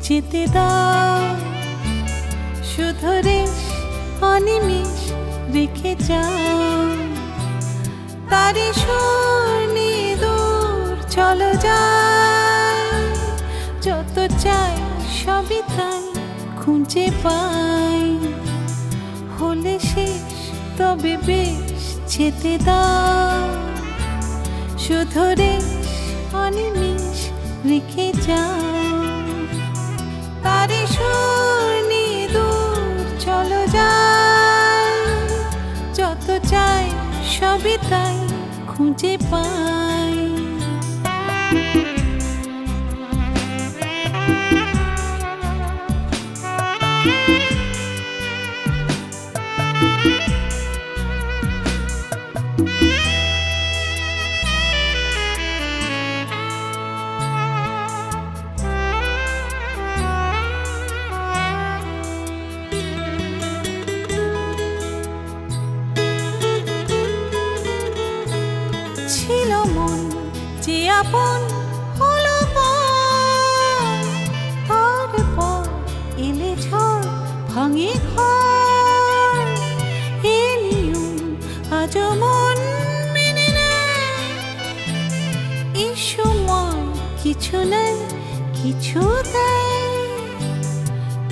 যেতে দাও, শুধু রেশ অনিমেষ রেখে যাও। তারি সুর নিয়ে দূর চলো যাই, যত চাই সবই তাই খুঁজে পাই। হলে শেষ তবে বেশ যেতে দাও, শুধু রেশ অনিমেষ রেখে যাও। তারি সুর নিয়ে দূর চলো যাই, যত চাই সবই তাই খুঁজে পাই। ছিল মন যে আপন হলো পর, তারপর এলে ঝড় ভাঙে ঘর। এ নিয়ম আজ মন মেনে নেয়, এই সময় কিছু নেই কিছু দেয়।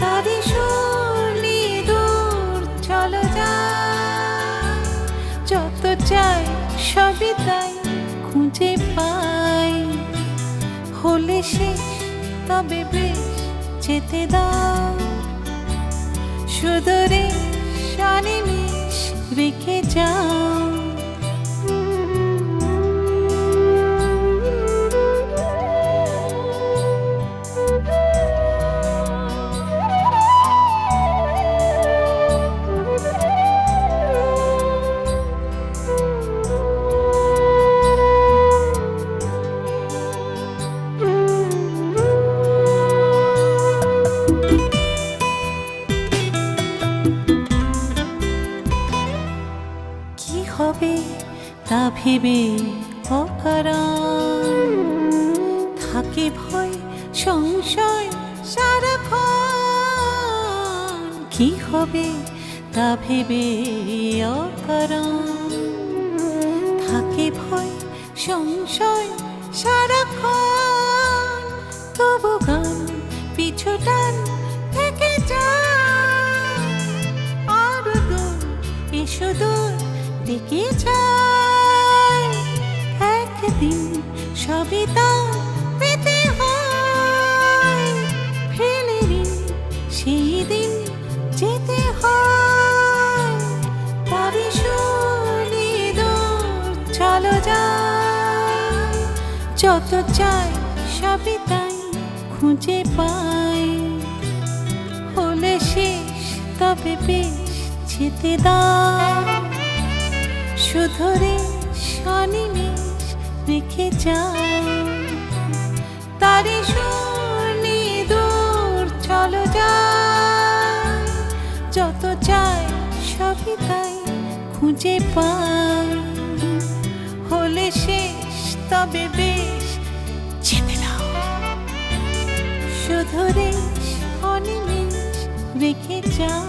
তারি সুর নিয়ে দূর চলো যাই, যত চাই সবই তাই খুঁজে পাই। হলে শেষ তবে বেশ যেতে দাও, শুধু রেশ অনিমেষ রেখে যাও। কি হবে তা ভেবে অকারণ থাকে ভয় সংশয় সারাক্ষণ। কি হবে তা ভেবে অকারণ থাকে ভয় সংশয় সারাক্ষণ। তবু গান পিছু টান থেকে যায়, আর দূর এসো দূর দেখে যায়। একদিন সবই তা পেতে হয়, ফেলে দিন সেই দিন যেতে হয়। তারি সুর নিয়ে দূর চলো যাই, যত চাই সবই তাই খুঁজে পাই। হলে শেষ তবে বেশ যেতে দাও, শুধু রেশ অনিমেষ রেখে যাও। তারি সুর নিয়ে দূর চলো যাই, যত চাই সবই তাই খুঁজে পাই। হলে শেষ তবে বেশ যেতে দাও, শুধু রেশ অনিমেষ রেখে যাও।